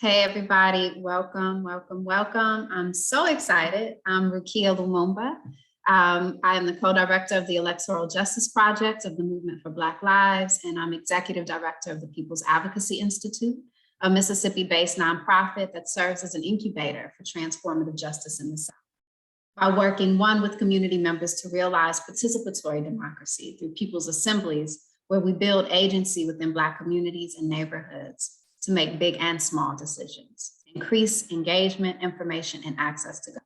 Hey, everybody. Welcome, welcome, welcome. I'm so excited. I'm Rukia Lumumba. I am the co-director of the Electoral Justice Project of the Movement for Black Lives, and I'm executive director of the People's Advocacy Institute, a Mississippi-based nonprofit that serves as an incubator for transformative justice in the South. By working with community members to realize participatory democracy through people's assemblies, where we build agency within Black communities and neighborhoods to make big and small decisions, increase engagement, information, and access to government.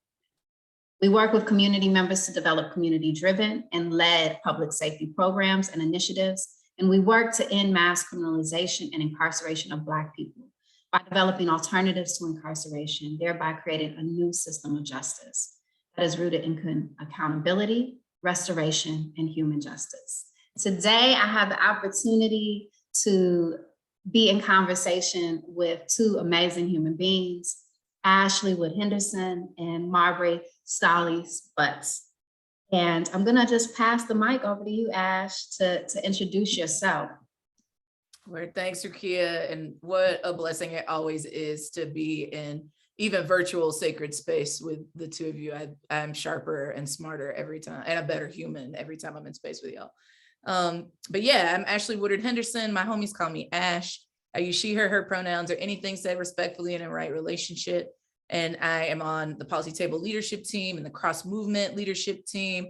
We work with community members to develop community-driven and led public safety programs and initiatives, and we work to end mass criminalization and incarceration of Black people by developing alternatives to incarceration, thereby creating a new system of justice that is rooted in accountability, restoration, and human justice. Today, I have the opportunity to be in conversation with two amazing human beings, Woodard Henderson and Marbre Stahly-Butts. And I'm gonna just pass the mic over to you, Ash, to introduce yourself. Well, thanks, Rukia, and what a blessing it always is to be in even virtual sacred space with the two of you. I'm sharper and smarter every time, and a better human every time I'm in space with y'all. But yeah, I'm Woodard Henderson. My homies call me Ash. I use she, her pronouns, or anything said respectfully in a right relationship. And I am on the policy table leadership team and the cross movement leadership team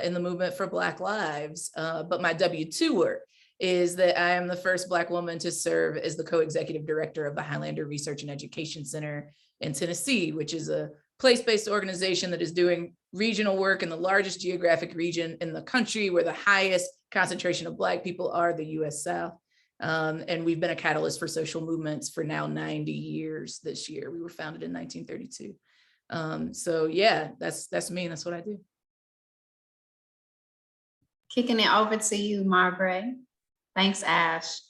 in the movement for Black Lives. But my W-2 work is that I am the first Black woman to serve as the co-executive director of the Highlander Research and Education Center in Tennessee, which is a place-based organization that is doing regional work in the largest geographic region in the country where the highest concentration of Black people are, the US South. And we've been a catalyst for social movements for now 90 years this year. We were founded in 1932. So yeah, that's me, and that's what I do. Kicking it over to you, Marbre. Thanks, Ash.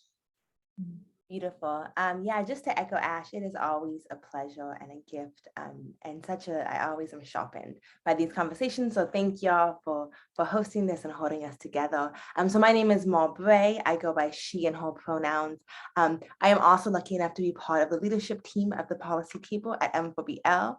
Beautiful. Yeah, just to echo Ash, it is always a pleasure and a gift, and I always am sharpened by these conversations. So thank y'all for hosting this and holding us together. So my name is Marbre. I go by she and her pronouns. I am also lucky enough to be part of the leadership team of the policy table at M4BL.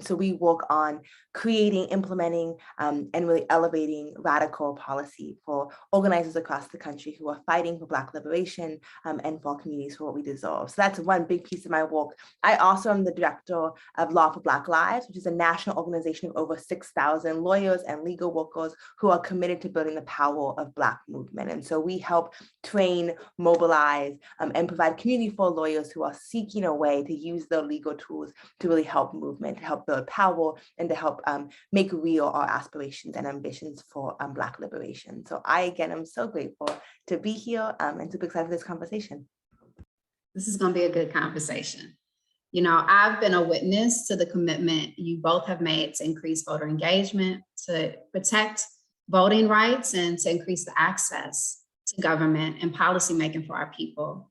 So we work on creating, implementing, and really elevating radical policy for organizers across the country who are fighting for Black liberation and for communities for what we deserve. So that's one big piece of my work. I also am the director of Law for Black Lives, which is a national organization of over 6,000 lawyers and legal workers who are committed to building the power of Black movement. And so we help train, mobilize, and provide community for lawyers who are seeking a way to use their legal tools to really help movement, to help build power, and to help make real our aspirations and ambitions for Black liberation. So I, again, am so grateful to be here and super excited for this conversation. This is going to be a good conversation. You know, I've been a witness to the commitment you both have made to increase voter engagement, to protect voting rights, and to increase the access to government and policymaking for our people.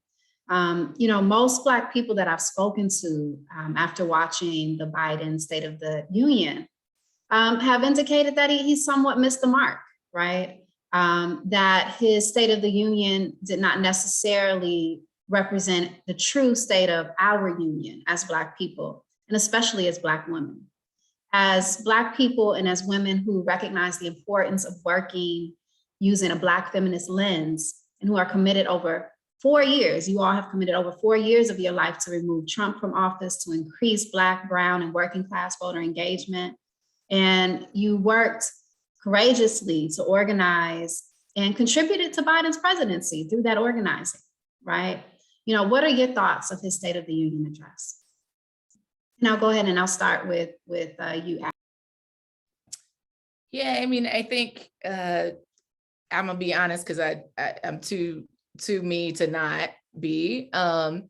You know, most Black people that I've spoken to after watching the Biden State of the Union have indicated that he somewhat missed the mark, right? That his State of the Union did not necessarily represent the true state of our union as Black people, and especially as Black women. As Black people and as women who recognize the importance of working using a Black feminist lens, and who are committed over 4 years, you all have committed over 4 years of your life to remove Trump from office, to increase Black, brown, and working class voter engagement. And you worked courageously to organize and contributed to Biden's presidency through that organizing, right? You know, what are your thoughts of his State of the Union address? And I'll go ahead and I'll start with you. Yeah, I mean, I think I'm gonna be honest, because I'm too me to not be. I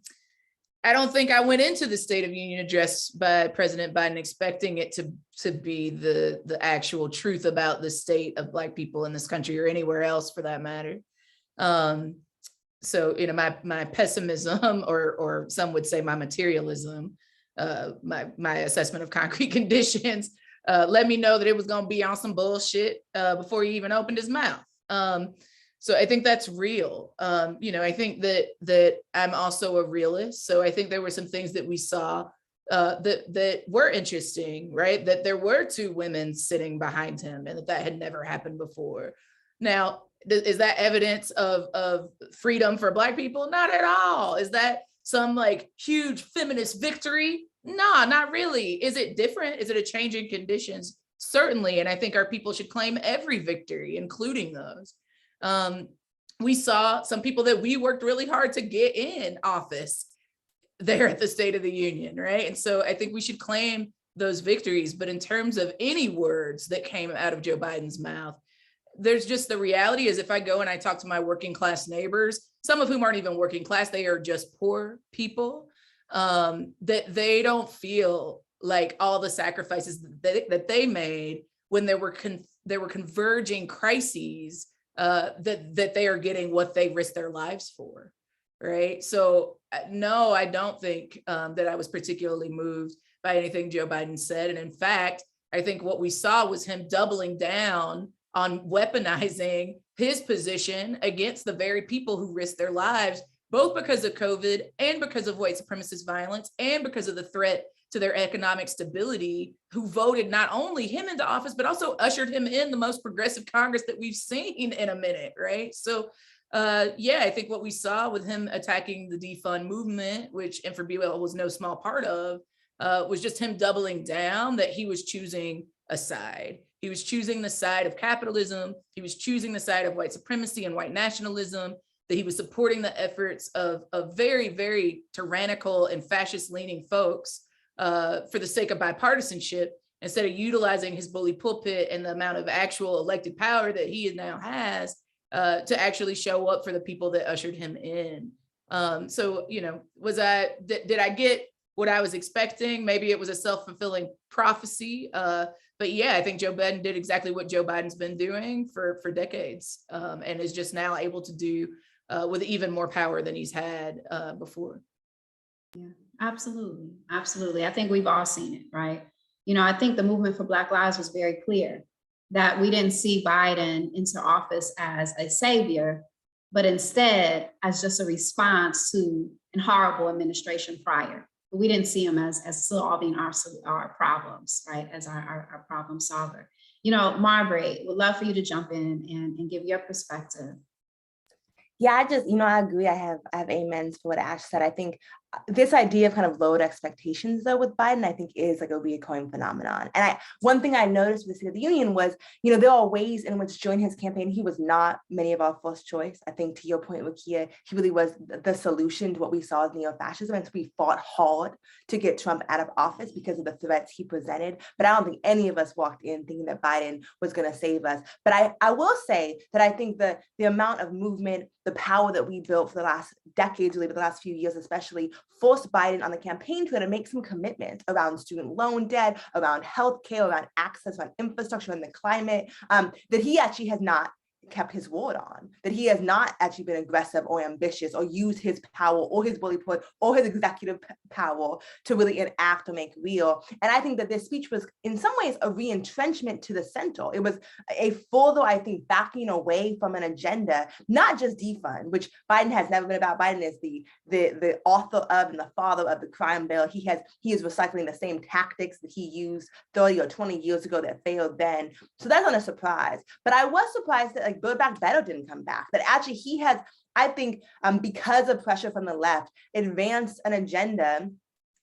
don't think I went into the State of Union address by President Biden expecting it to be the actual truth about the state of Black people in this country, or anywhere else for that matter. So, you know, my pessimism, or some would say my materialism, my assessment of concrete conditions, let me know that it was going to be on some bullshit before he even opened his mouth. So I think that's real. I think that I'm also a realist. So I think there were some things that we saw that were interesting, right? That there were 2 women sitting behind him and that had never happened before. Now, is that evidence of freedom for Black people? Not at all. Is that some like huge feminist victory? No, not really. Is it different? Is it a change in conditions? Certainly. And I think our people should claim every victory, including those. We saw some people that we worked really hard to get in office there at the State of the Union, right? And so I think we should claim those victories. But in terms of any words that came out of Joe Biden's mouth, there's just the reality is if I go and I talk to my working class neighbors, some of whom aren't even working class, they are just poor people, that they don't feel like all the sacrifices that they made when there were converging crises, that they are getting what they risked their lives for, right? So no, I don't think that I was particularly moved by anything Joe Biden said. And in fact, I think what we saw was him doubling down on weaponizing his position against the very people who risked their lives, both because of COVID and because of white supremacist violence and because of the threat to their economic stability, who voted not only him into office, but also ushered him in the most progressive Congress that we've seen in a minute, right? So yeah, I think what we saw with him attacking the defund movement, which Infobula was no small part of, was just him doubling down that he was choosing a side. He was choosing the side of capitalism. He was choosing the side of white supremacy and white nationalism, that he was supporting the efforts of very, very tyrannical and fascist leaning folks for the sake of bipartisanship, instead of utilizing his bully pulpit and the amount of actual elected power that he now has to actually show up for the people that ushered him in. So, did I get what I was expecting? Maybe it was a self-fulfilling prophecy. But yeah, I think Joe Biden did exactly what Joe Biden's been doing for decades, and is just now able to do with even more power than he's had before. Yeah, absolutely. Absolutely. I think we've all seen it, right? I think the movement for Black Lives was very clear that we didn't see Biden into office as a savior, but instead as just a response to a horrible administration prior. But we didn't see him as solving our problems, right? As our problem solver. Marbre, would love for you to jump in and give your perspective. Yeah, I agree. I have amens for what Ash said. I think this idea of kind of lowered expectations, though, with Biden, I think is like a reoccurring phenomenon. And one thing I noticed with the State of the Union was, there are ways in which during his campaign, he was not many of our first choice. I think to your point, Rukia, he really was the solution to what we saw as neo-fascism. And so we fought hard to get Trump out of office because of the threats he presented. But I don't think any of us walked in thinking that Biden was going to save us. But I will say that I think the amount of movement, the power that we built for the last decades, really, but the last few years especially, forced Biden on the campaign trail to make some commitments around student loan debt, around healthcare, around access, around infrastructure, and the climate, that he actually has not kept his word on, that he has not actually been aggressive or ambitious or used his power or his bully pulpit or his executive power to really enact or make real. And I think that this speech was in some ways a re-entrenchment to the center. It was a further, I think, backing away from an agenda, not just defund, which Biden has never been about. Biden is the author of and the father of the crime bill. He is recycling the same tactics that he used 30 or 20 years ago that failed then. So that's not a surprise. But I was surprised that Build Back Better didn't come back, that actually he has, I think, because of pressure from the left, advanced an agenda.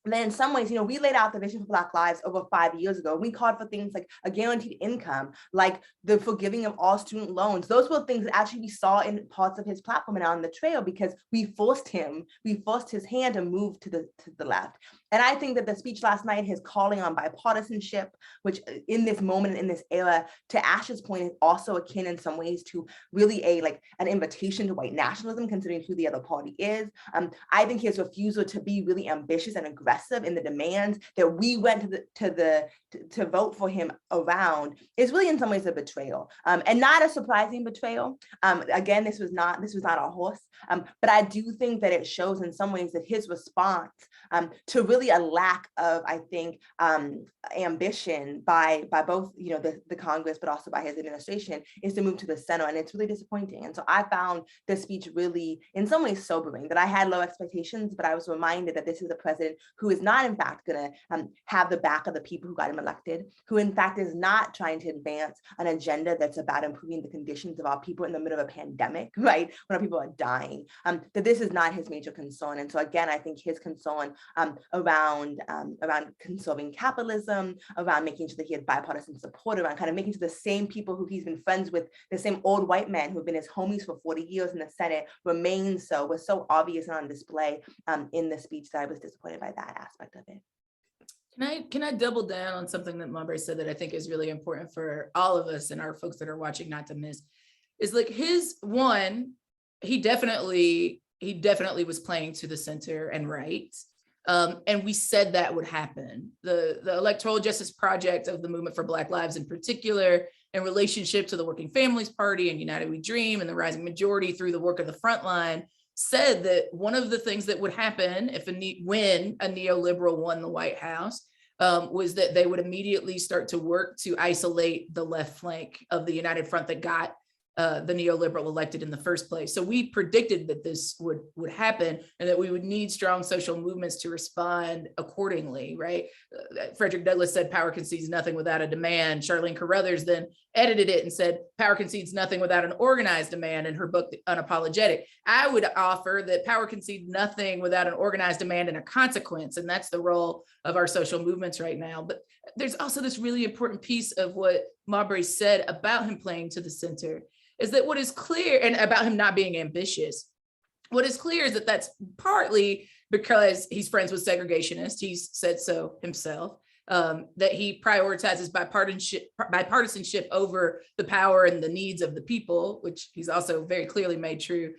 And then in some ways, we laid out the vision for Black Lives over 5 years ago. We called for things like a guaranteed income, like the forgiving of all student loans. Those were things that actually we saw in parts of his platform and on the trail because we forced his hand to move to the left. And I think that the speech last night, his calling on bipartisanship, which in this moment, in this era, to Ash's point, is also akin in some ways to really an invitation to white nationalism, considering who the other party is. I think his refusal to be really ambitious and aggressive progressive in the demands that we went to vote for him around is really in some ways a betrayal, and not a surprising betrayal. Again, this was not our horse, but I do think that it shows in some ways that his response to really a lack of, I think, ambition by both, the Congress, but also by his administration, is to move to the center, and it's really disappointing. And so I found this speech really, in some ways, sobering. That I had low expectations, but I was reminded that this is a president who is not, in fact, going to have the back of the people who got him elected, who, in fact, is not trying to advance an agenda that's about improving the conditions of our people in the middle of a pandemic, right, when our people are dying. That this is not his major concern. And so again, I think his concern around conserving capitalism, around making sure that he had bipartisan support, around kind of making sure the same people who he's been friends with, the same old white men who've been his homies for 40 years in the Senate, remains so, was so obvious and on display in the speech, that I was disappointed by that aspect of it. Can I double down on something that Marbre said that I think is really important for all of us and our folks that are watching not to miss? Is like he definitely was playing to the center and right. And we said that would happen. The Electoral Justice Project of the Movement for Black Lives in particular, in relationship to the Working Families Party and United We Dream and the Rising Majority through the work of the Frontline, said that one of the things that would happen when a neoliberal won the White House was that they would immediately start to work to isolate the left flank of the United Front that got the neoliberal elected in the first place. So we predicted that this would happen and that we would need strong social movements to respond accordingly, right? Frederick Douglass said power concedes nothing without a demand. Charlene Carruthers then edited it and said power concedes nothing without an organized demand in her book, The Unapologetic. I would offer that power concedes nothing without an organized demand and a consequence, and that's the role of our social movements right now. But there's also this really important piece of what Marbre said about him playing to the center, is that what is clear, and about him not being ambitious, what is clear is that that's partly because he's friends with segregationists. He's said so himself, that he prioritizes bipartisanship over the power and the needs of the people, which he's also very clearly made true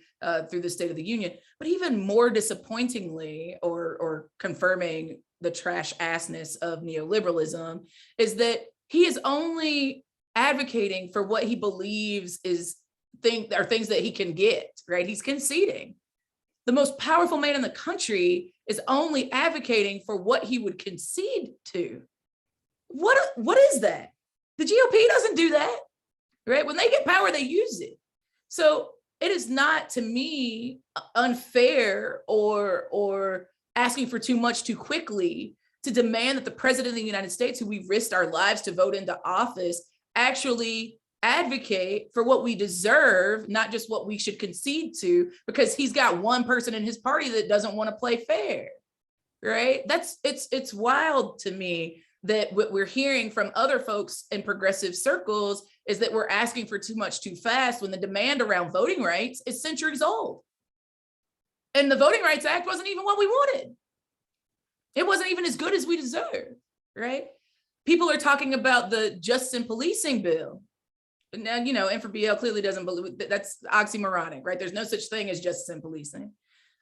through the State of the Union. But even more disappointingly, or confirming the trash assness of neoliberalism, is that he is only advocating for what he believes are things that he can get, right? He's conceding. The most powerful man in the country is only advocating for what he would concede to. What is that? The GOP doesn't do that, right? When they get power, they use it. So it is not, to me, unfair or asking for too much too quickly to demand that the president of the United States, who we've risked our lives to vote into office, actually advocate for what we deserve, not just what we should concede to, because he's got one person in his party that doesn't want to play fair, right? It's wild to me that what we're hearing from other folks in progressive circles is that we're asking for too much too fast, when the demand around voting rights is centuries old. And the Voting Rights Act wasn't even what we wanted. It wasn't even as good as we deserve, right? People are talking about the justice and policing bill. Now, Infra-BL clearly doesn't believe that's oxymoronic, right? There's no such thing as justice and policing.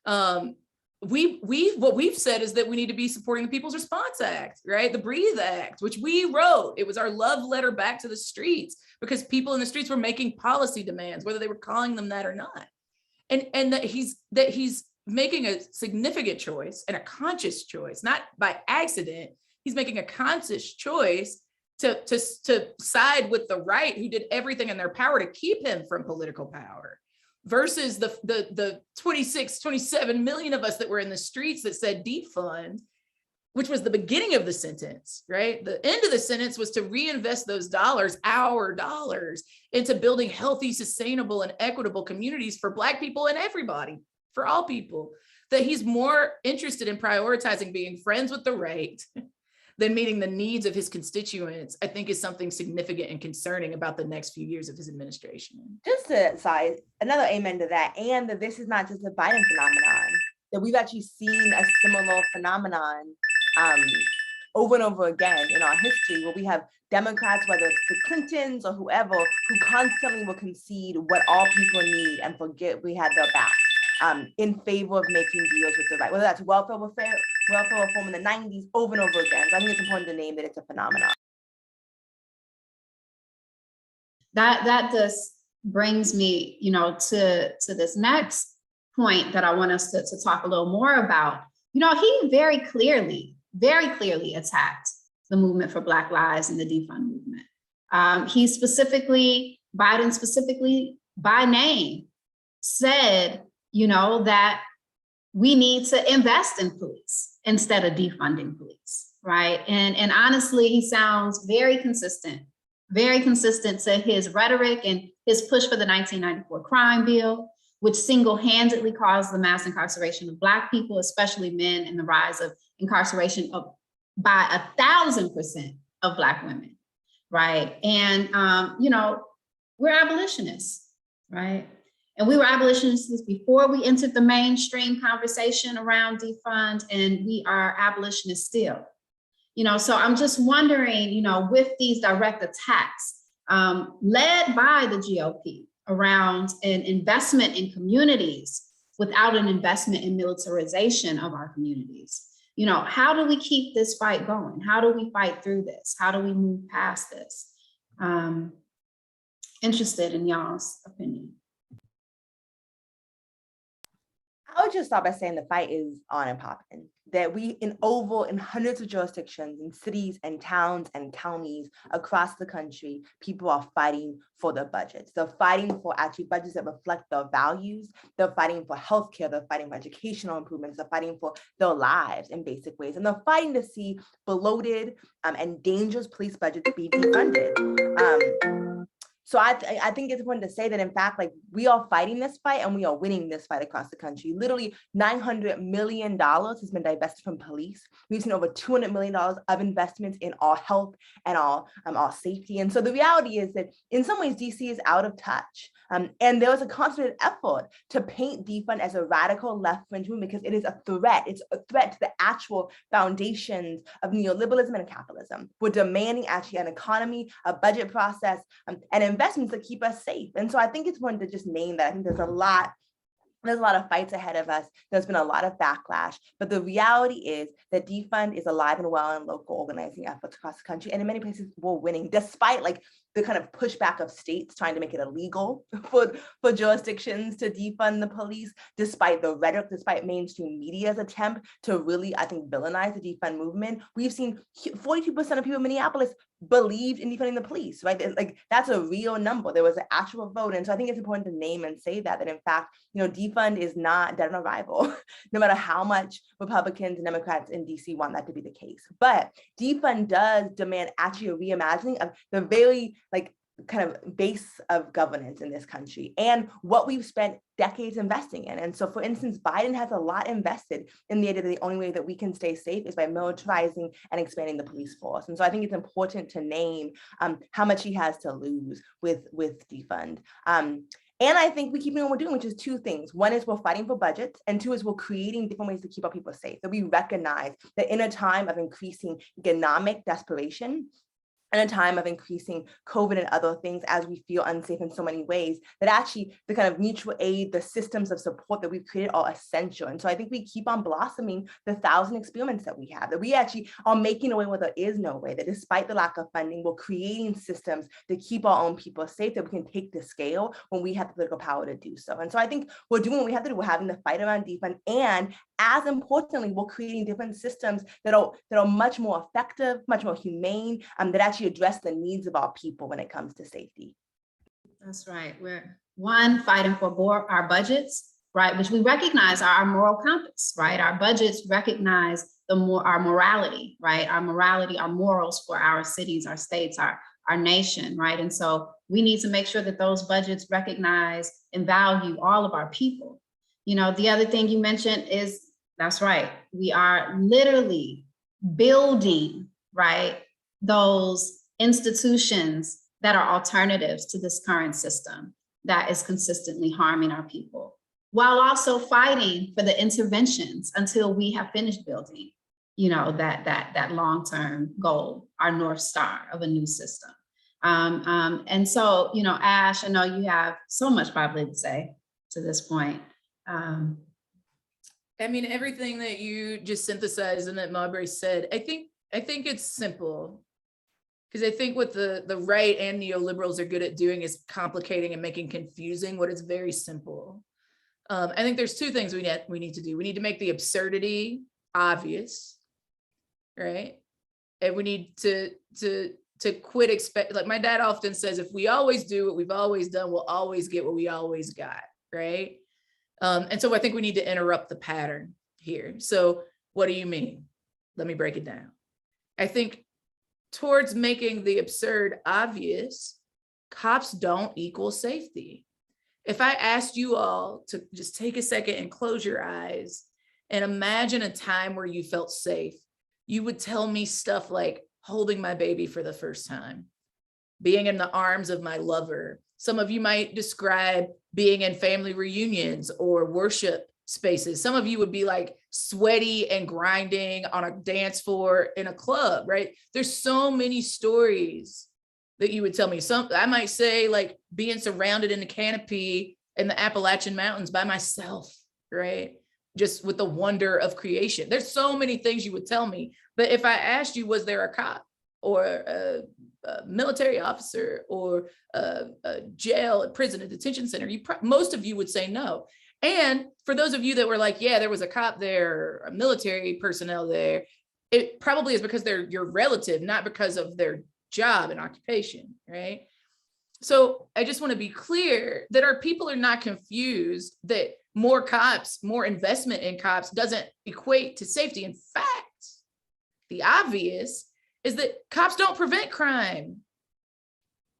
What we've said is that we need to be supporting the People's Response Act, right? The Breathe Act, which we wrote. It was our love letter back to the streets, because people in the streets were making policy demands, whether they were calling them that or not. And that he's making a significant choice, and a conscious choice, not by accident. He's making a conscious choice to side with the right, who did everything in their power to keep him from political power, versus the 27 million of us that were in the streets that said defund, which was the beginning of the sentence, right? The end of the sentence was to reinvest those dollars, our dollars, into building healthy, sustainable, and equitable communities for Black people and everybody, for all people. That he's more interested in prioritizing being friends with the right than meeting the needs of his constituents, I think, is something significant and concerning about the next few years of his administration. Just to say another amen to that, and that this is not just a Biden phenomenon, that we've actually seen a similar phenomenon over and over again in our history, where we have Democrats, whether it's the Clintons or whoever, who constantly will concede what all people need and forget we had their backs in favor of making deals with the right, whether that's welfare welfare reform in the 90s over and over again. So I think it's important to name that it's a phenomenon. That just brings me, to this next point that I want us to talk a little more about. He very clearly attacked the movement for Black Lives and the Defund movement. Biden specifically by name said, that we need to invest in police instead of defunding police, right? And honestly, he sounds very consistent to his rhetoric and his push for the 1994 crime bill, which single-handedly caused the mass incarceration of Black people, especially men, and the rise of incarceration by 1,000% of Black women, right? And, we're abolitionists, right? And we were abolitionists before we entered the mainstream conversation around defund, and we are abolitionists still. So I'm just wondering, with these direct attacks led by the GOP around an investment in communities without an investment in militarization of our communities, how do we keep this fight going? How do we fight through this? How do we move past this? Interested in y'all's opinion. I would just start by saying the fight is on and popping. That we in hundreds of jurisdictions, in cities and towns and counties across the country, people are fighting for their budgets. They're fighting for actually budgets that reflect their values. They're fighting for healthcare. They're fighting for educational improvements. They're fighting for their lives in basic ways. And they're fighting to see bloated and dangerous police budgets be defunded. So I think it's important to say that, in fact, like, we are fighting this fight and we are winning this fight across the country. Literally $900 million has been divested from police. We've seen over $200 million of investments in our health and our safety. And so the reality is that in some ways, DC is out of touch. And there was a concerted effort to paint defund as a radical left fringe movement because it is a threat. It's a threat to the actual foundations of neoliberalism and capitalism. We're demanding actually an economy, a budget process, and investments that keep us safe. And so I think it's important to just name that. I think there's a lot of fights ahead of us. There's been a lot of backlash, but the reality is that defund is alive and well in local organizing efforts across the country. And in many places we're winning, despite like the kind of pushback of states trying to make it illegal for jurisdictions to defund the police, despite the rhetoric, despite mainstream media's attempt to really, I think, villainize the defund movement. We've seen 42% of people in Minneapolis believed in defunding the police, right? Like, that's a real number. There was an actual vote. And so I think it's important to name and say that in fact, defund is not dead on arrival, no matter how much Republicans and Democrats in DC want that to be the case. But defund does demand actually a reimagining of the very kind of base of governance in this country and what we've spent decades investing in. And so, for instance, Biden has a lot invested in the idea that the only way that we can stay safe is by militarizing and expanding the police force. And so I think it's important to name how much he has to lose with defund. And I think we keep doing what we're doing, which is two things. One is we're fighting for budgets, and two is we're creating different ways to keep our people safe. That we recognize that in a time of increasing economic desperation, in a time of increasing COVID and other things, as we feel unsafe in so many ways, that actually the kind of mutual aid, the systems of support that we've created are essential. And so I think we keep on blossoming the 1,000 experiments that we have, that we actually are making a way where there is no way, that despite the lack of funding, we're creating systems to keep our own people safe, that we can take the scale when we have the political power to do so. And so I think we're doing what we have to do. We're having the fight around defund, and as importantly, we're creating different systems that are much more effective, much more humane, that actually address the needs of our people when it comes to safety. That's right. We're fighting for our budgets, right, which we recognize are our moral compass, right? Our budgets recognize our morality, right? Our morality, our morals for our cities, our states, our nation, right? And so we need to make sure that those budgets recognize and value all of our people. The other thing you mentioned is, that's right, we are literally building, right, those institutions that are alternatives to this current system that is consistently harming our people, while also fighting for the interventions until we have finished building, that long-term goal, our North Star of a new system. And so, Ash, I know you have so much probably to say to this point. I mean, everything that you just synthesized and that Marbre said, I think it's simple. Because I think what the right and neoliberals are good at doing is complicating and making confusing what is very simple. I think there's two things we need to do. We need to make the absurdity obvious, right? And we need to quit expect, like my dad often says, if we always do what we've always done, we'll always get what we always got, right? And so I think we need to interrupt the pattern here. So what do you mean? Let me break it down. I think towards making the absurd obvious, cops don't equal safety. If I asked you all to just take a second and close your eyes and imagine a time where you felt safe, you would tell me stuff like holding my baby for the first time, being in the arms of my lover. Some of you might describe being in family reunions or worship spaces. Some of you would be like sweaty and grinding on a dance floor in a club, right? There's so many stories that you would tell me. I might say like being surrounded in a canopy in the Appalachian Mountains by myself, right? Just with the wonder of creation. There's so many things you would tell me. But if I asked you, was there a cop or a military officer or a jail, a prison, a detention center, most of you would say no. And for those of you that were like, yeah, there was a cop there, a military personnel there, it probably is because they're your relative, not because of their job and occupation, right? So I just want to be clear that our people are not confused that more cops, more investment in cops doesn't equate to safety. In fact, the obvious is that cops don't prevent crime.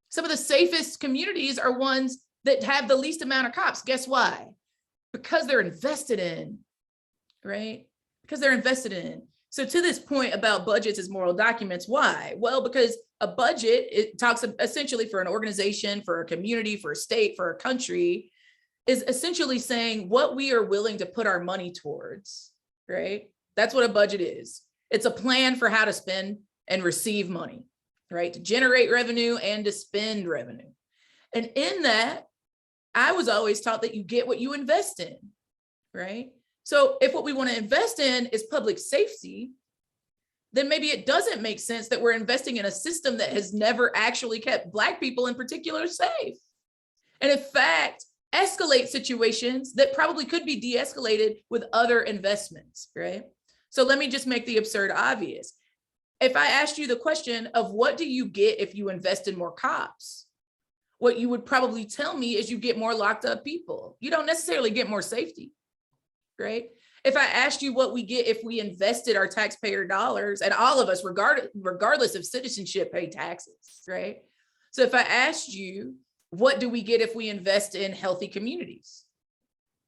Some of the safest communities are ones that have the least amount of cops. Guess why? Because they're invested in, right? Because they're invested in. So to this point about budgets as moral documents, why? Well, because a budget, it talks essentially for an organization, for a community, for a state, for a country, is essentially saying what we are willing to put our money towards, right? That's what a budget is. It's a plan for how to spend and receive money, right? To generate revenue and to spend revenue. And in that, I was always taught that you get what you invest in, right? So if what we want to invest in is public safety, then maybe it doesn't make sense that we're investing in a system that has never actually kept Black people in particular safe. And in fact, escalate situations that probably could be de-escalated with other investments, right? So let me just make the absurd obvious. If I asked you the question of what do you get if you invest in more cops? What you would probably tell me is you get more locked up people. You don't necessarily get more safety, right? If I asked you what we get if we invested our taxpayer dollars, and all of us, regardless of citizenship, pay taxes, right? So if I asked you, what do we get if we invest in healthy communities?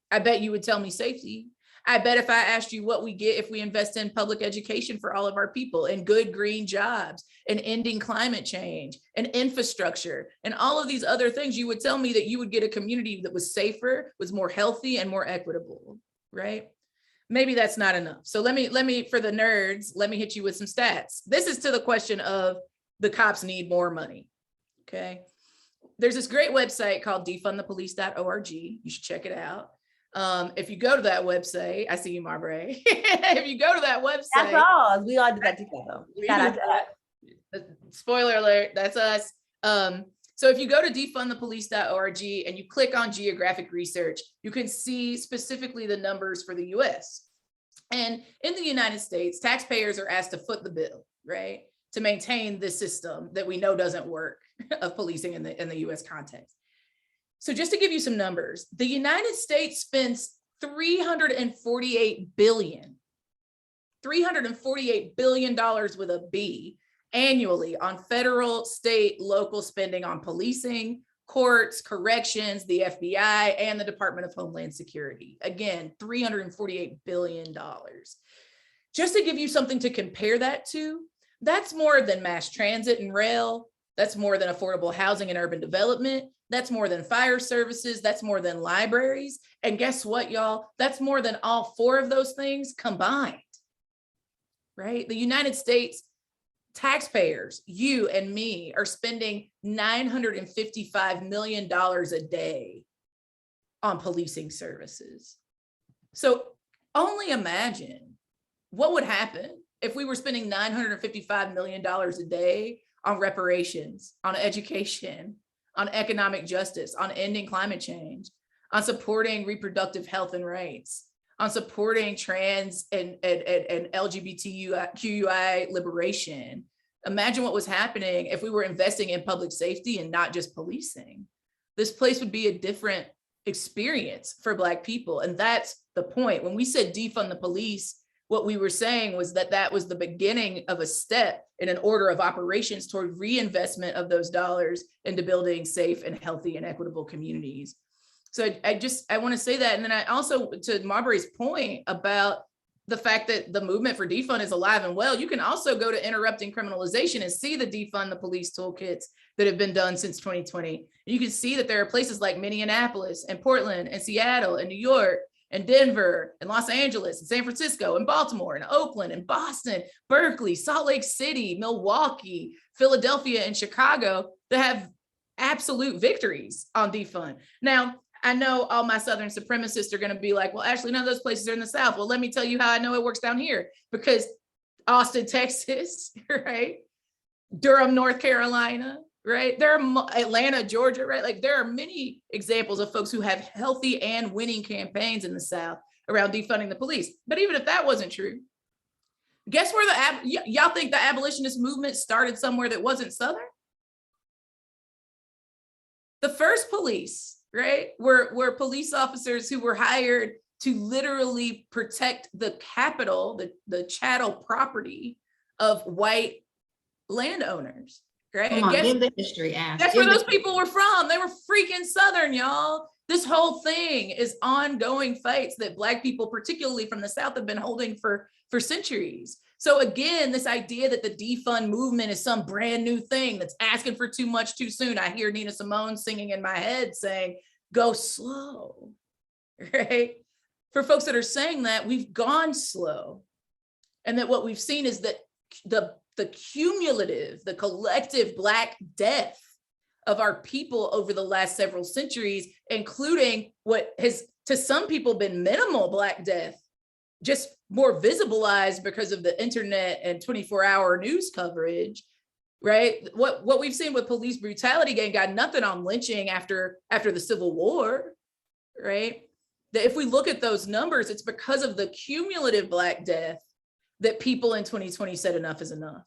I bet you would tell me safety. I bet if I asked you what we get if we invest in public education for all of our people and good green jobs and ending climate change and infrastructure and all of these other things, you would tell me that you would get a community that was safer, was more healthy and more equitable, right? Maybe that's not enough. So let me, for the nerds, let me hit you with some stats. This is to the question of the cops need more money, okay? There's this great website called defundthepolice.org. You should check it out. If you go to that website, I see you, Marbre. If you go to that website, that's all. We all do that together. Shout out to that. Spoiler alert, that's us. So if you go to defundthepolice.org and you click on geographic research, you can see specifically the numbers for the US. And in the United States, taxpayers are asked to foot the bill, right? To maintain this system that we know doesn't work of policing in the US context. So just to give you some numbers, the United States spends $348 billion with a B annually on federal, state, local spending on policing, courts, corrections, the FBI, and the Department of Homeland Security. Again, $348 billion. Just to give you something to compare that to, that's more than mass transit and rail. That's more than affordable housing and urban development. That's more than fire services. That's more than libraries. And guess what, y'all? That's more than all four of those things combined, right? The United States taxpayers, you and me, are spending $955 million a day on policing services. So only imagine what would happen if we were spending $955 million a day on reparations, on education, on economic justice, on ending climate change, on supporting reproductive health and rights, on supporting trans and LGBTQI liberation. Imagine what was happening if we were investing in public safety and not just policing. This place would be a different experience for Black people. And that's the point. When we said defund the police, what we were saying was that that was the beginning of a step in an order of operations toward reinvestment of those dollars into building safe and healthy and equitable communities. So I want to say that. And then I also, to Marbre's point about the fact that the movement for defund is alive and well, you can also go to interrupting criminalization and see the defund the police toolkits that have been done since 2020. You can see that there are places like Minneapolis and Portland and Seattle and New York and Denver and Los Angeles and San Francisco and Baltimore and Oakland and Boston, Berkeley, Salt Lake City, Milwaukee, Philadelphia, and Chicago that have absolute victories on defund. Now, I know all my Southern supremacists are going to be like, well, actually, none of those places are in the South. Well, let me tell you how I know it works down here, because Austin, Texas, right? Durham, North Carolina, right? There are Atlanta, Georgia, right? Like there are many examples of folks who have healthy and winning campaigns in the South around defunding the police. But even if that wasn't true, guess where y'all think the abolitionist movement started somewhere that wasn't Southern? The first police, right, were police officers who were hired to literally protect the capital, the chattel property of white landowners, right? Come on, give the history, Ash. That's where those people were from. They were freaking Southern, y'all. This whole thing is ongoing fights that Black people, particularly from the South, have been holding for centuries. So again, this idea that the defund movement is some brand new thing that's asking for too much too soon. I hear Nina Simone singing in my head saying, go slow, right? For folks that are saying that, we've gone slow. And that what we've seen is that the cumulative, the collective Black death of our people over the last several centuries, including what has to some people been minimal Black death, just more visibilized because of the internet and 24-hour news coverage, right? What we've seen with police brutality ain't got nothing on lynching after the Civil War, right? That if we look at those numbers, it's because of the cumulative Black death that people in 2020 said enough is enough,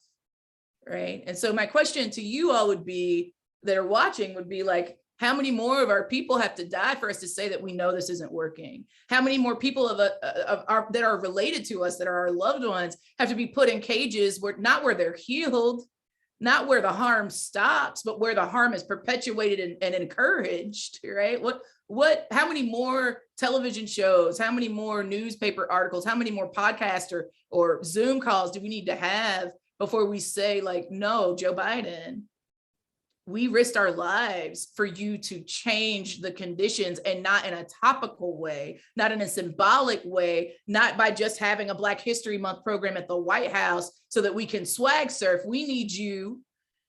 right? And so my question to you all would be, that are watching, would be like, how many more of our people have to die for us to say that we know this isn't working? How many more people that are related to us, that are our loved ones, have to be put in cages not where they're healed, not where the harm stops, but where the harm is perpetuated and encouraged, right? How many more television shows, how many more newspaper articles, how many more podcasts or Zoom calls do we need to have before we say, like, no, Joe Biden, we risked our lives for you to change the conditions, and not in a topical way, not in a symbolic way, not by just having a Black History Month program at the White House so that we can swag surf. We need you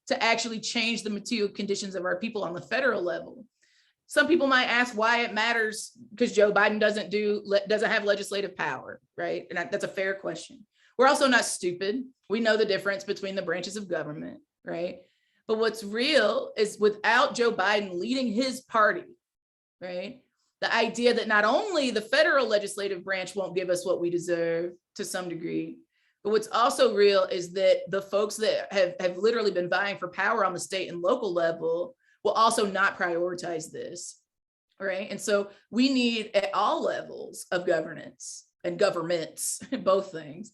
to actually change the material conditions of our people on the federal level. Some people might ask why it matters because Joe Biden doesn't have legislative power, right? And that's a fair question. We're also not stupid. We know the difference between the branches of government, right? But what's real is without Joe Biden leading his party, right? The idea that not only the federal legislative branch won't give us what we deserve to some degree, but what's also real is that the folks that have literally been vying for power on the state and local level will also not prioritize this, right? And so we need at all levels of governance and governments, both things,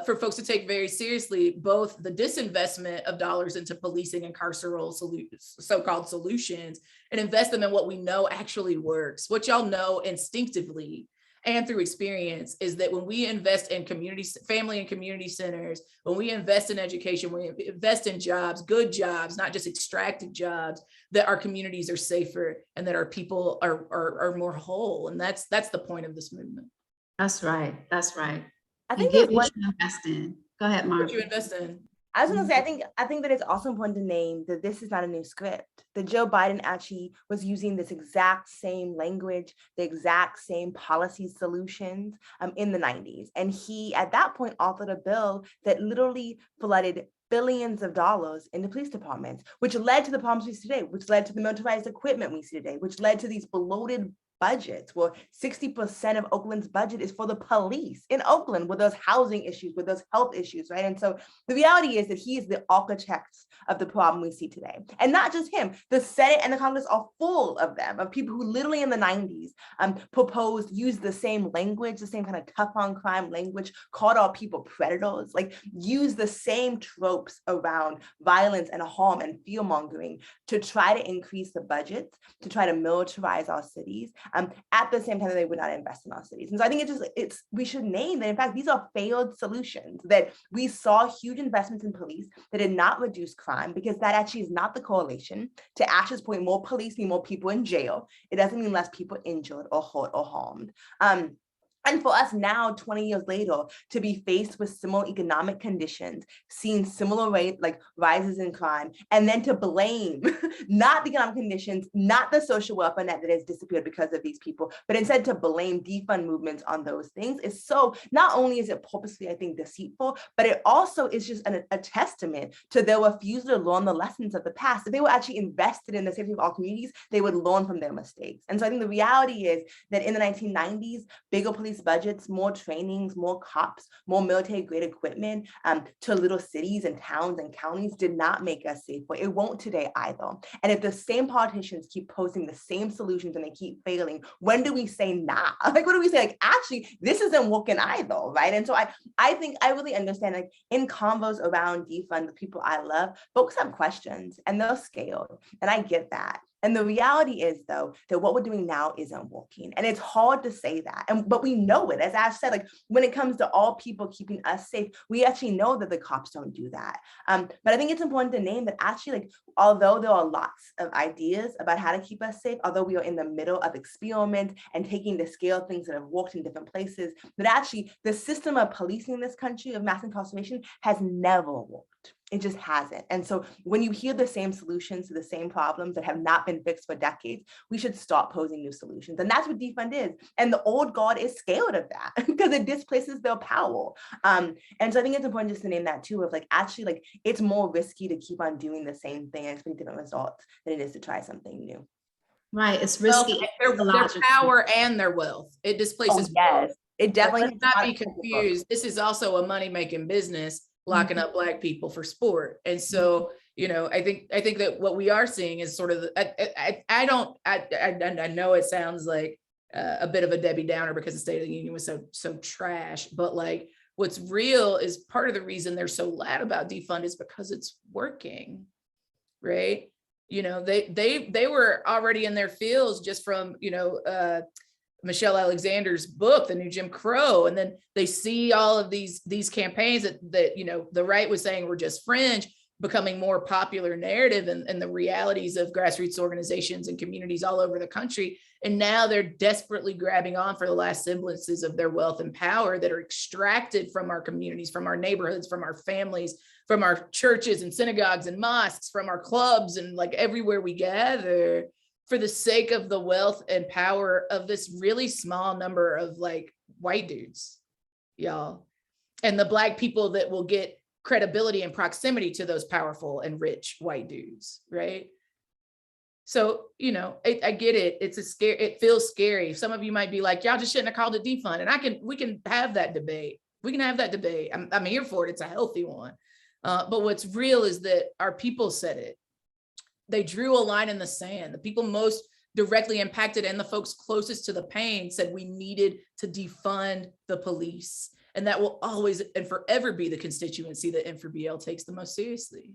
for folks to take very seriously both the disinvestment of dollars into policing and carceral so-called solutions, and invest them in what we know actually works. What y'all know instinctively and through experience is that when we invest in family and community centers, when we invest in education, we invest in jobs, good jobs, not just extractive jobs, that our communities are safer and that our people are more whole. And that's the point of this movement. That's right. That's right. I think get what you invest in. Go ahead, Mark. What you invest in. I was gonna say, I think that it's also important to name that this is not a new script. That Joe Biden actually was using this exact same language, the exact same policy solutions in the 90s. And he, at that point, authored a bill that literally flooded billions of dollars into police departments, which led to the problems we see today, which led to the militarized equipment we see today, which led to these bloated budgets, where 60% of Oakland's budget is for the police in Oakland, with those housing issues, with those health issues, right? And so the reality is that he is the architect of the problem we see today. And not just him, the Senate and the Congress are full of them, of people who literally in the 90s used the same language, the same kind of tough on crime language, called all people predators, like use the same tropes around violence and harm and fear mongering to try to increase the budgets, to try to militarize our cities, at the same time that they would not invest in our cities. And so I think we should name that, in fact, these are failed solutions, that we saw huge investments in police that did not reduce crime, because that actually is not the correlation. To Ash's point, more police mean more people in jail. It doesn't mean less people injured or hurt or harmed. And for us now, 20 years later, to be faced with similar economic conditions, seeing similar rises in crime, and then to blame not the economic conditions, not the social welfare net that has disappeared because of these people, but instead to blame defund movements on those things is so, not only is it purposely, I think, deceitful, but it also is just a testament to their refusal to learn the lessons of the past. If they were actually invested in the safety of all communities, they would learn from their mistakes. And so I think the reality is that in the 1990s, bigger police budgets, more trainings, more cops, more military-grade equipment to little cities and towns and counties did not make us safer. It won't today either. And if the same politicians keep posting the same solutions and they keep failing, when do we say nah? Like, what do we say? Like, actually, this isn't working either, right? And so I think I really understand, like, in convos around defund, the people I love, folks have questions and they're scared. And I get that. And the reality is, though, that what we're doing now isn't working. And it's hard to say that. But we know it. As Ash said, like, when it comes to all people keeping us safe, we actually know that the cops don't do that. But I think it's important to name that actually, like, although there are lots of ideas about how to keep us safe, although we are in the middle of experiment and taking to scale things that have worked in different places, that actually the system of policing in this country, of mass incarceration, has never worked. It just hasn't. And so when you hear the same solutions to the same problems that have not been fixed for decades, we should stop posing new solutions. And that's what defund is. And the old guard is scared of that because it displaces their power. And so I think it's important just to name that too, of like, actually, like, it's more risky to keep on doing the same thing and expect different results than it is to try something new. Right, it's risky. Their power and their wealth. It displaces. Oh, yes, it definitely. Let's not be confused. This is also a money-making business, locking up Black people for sport. And so, you know, I think that what we are seeing is sort of, I know it sounds like a bit of a Debbie Downer because the State of the Union was so trash, but like, what's real is part of the reason they're so loud about defund is because it's working, right? You know, they were already in their fields just from, you know, Michelle Alexander's book, The New Jim Crow, and then they see all of these campaigns that you know, the right was saying were just fringe, becoming more popular narrative, and the realities of grassroots organizations and communities all over the country. And now they're desperately grabbing on for the last semblances of their wealth and power that are extracted from our communities, from our neighborhoods, from our families, from our churches and synagogues and mosques, from our clubs, and like everywhere we gather, for the sake of the wealth and power of this really small number of like white dudes, y'all, and the Black people that will get credibility and proximity to those powerful and rich white dudes, right? So, you know, I get it. It feels scary. Some of you might be like, y'all just shouldn't have called it defund. And we can have that debate. We can have that debate. I'm here for it. It's a healthy one. But what's real is that our people said it. They drew a line in the sand. The people most directly impacted and the folks closest to the pain said we needed to defund the police. And that will always and forever be the constituency that M4BL takes the most seriously.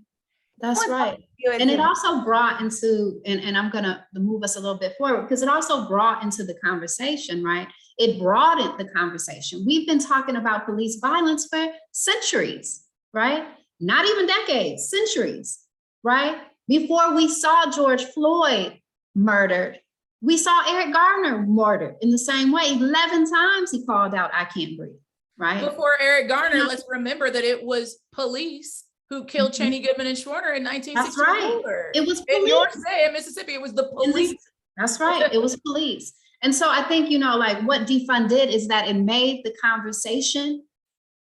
That's right. And it also brought into, and I'm gonna move us a little bit forward, because it also brought into the conversation, right? It broadened the conversation. We've been talking about police violence for centuries, right? Not even decades, centuries, right? Before we saw George Floyd murdered, we saw Eric Garner murdered in the same way. 11 times he called out, "I can't breathe," right? Before Eric Garner, let's remember that it was police who killed Cheney, Goodman, and Schwerner in That's right. 1964. It was In police. your state, in Mississippi, it was the police. That's right. It was police. And so I think, like what Defund did is that it made the conversation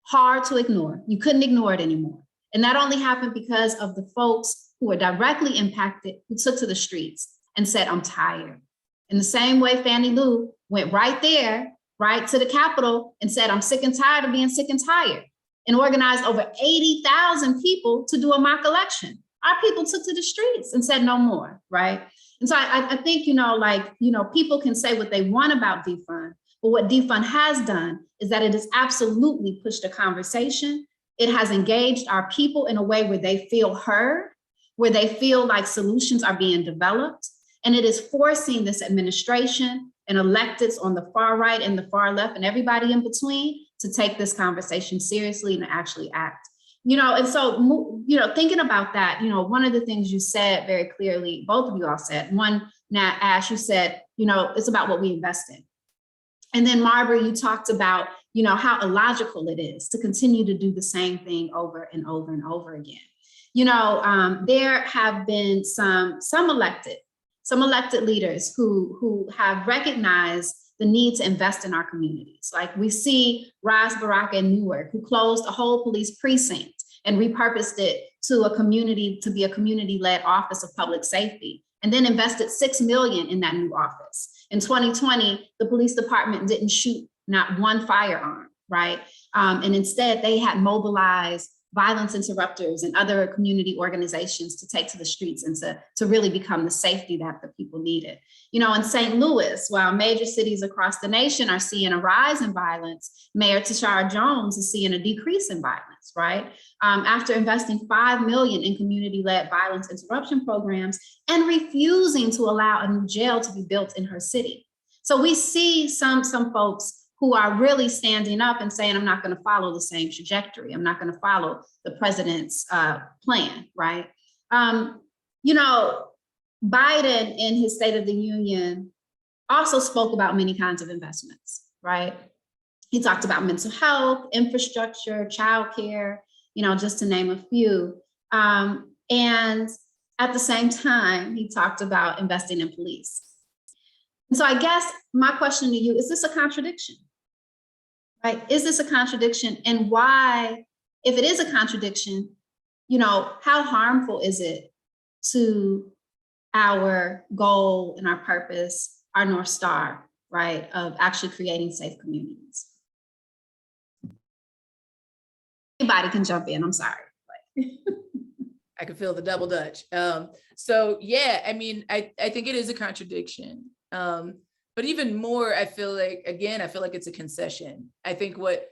hard to ignore. You couldn't ignore it anymore. And that only happened because of the folks who were directly impacted, who took to the streets and said, I'm tired. In the same way, Fannie Lou went right there, right to the Capitol and said, I'm sick and tired of being sick and tired, and organized over 80,000 people to do a mock election. Our people took to the streets and said no more, right? And so I think, people can say what they want about defund, but what defund has done is that it has absolutely pushed a conversation. It has engaged our people in a way where they feel heard, where they feel like solutions are being developed. And it is forcing this administration and electeds on the far right and the far left and everybody in between to take this conversation seriously and actually act. And so, thinking about that, one of the things you said very clearly, both of you all said, one, Nat, Ash, you said, it's about what we invest in. And then Marbre, you talked about, how illogical it is to continue to do the same thing over and over and over again. There have been some elected leaders who have recognized the need to invest in our communities. Like we see Ras Baraka in Newark, who closed a whole police precinct and repurposed it to be a community-led office of public safety, and then invested $6 million in that new office. In 2020, the police department didn't shoot not one firearm, right? And instead they had mobilized violence interrupters and other community organizations to take to the streets and to really become the safety that the people needed. In St. Louis, while major cities across the nation are seeing a rise in violence, Mayor Tashara Jones is seeing a decrease in violence, right? After investing $5 million in community-led violence interruption programs and refusing to allow a new jail to be built in her city. So we see some folks who are really standing up and saying, I'm not going to follow the same trajectory. I'm not going to follow the president's plan, right? Biden in his State of the Union also spoke about many kinds of investments, right? He talked about mental health, infrastructure, childcare, just to name a few. And at the same time, he talked about investing in police. And so I guess my question to you, is this a contradiction? Right? Is this a contradiction? And why, if it is a contradiction, how harmful is it to our goal and our purpose, our North Star, right, of actually creating safe communities? Anybody can jump in, I'm sorry. I can feel the double Dutch. So yeah, I mean, I think it is a contradiction. But even more, I feel like it's a concession. I think what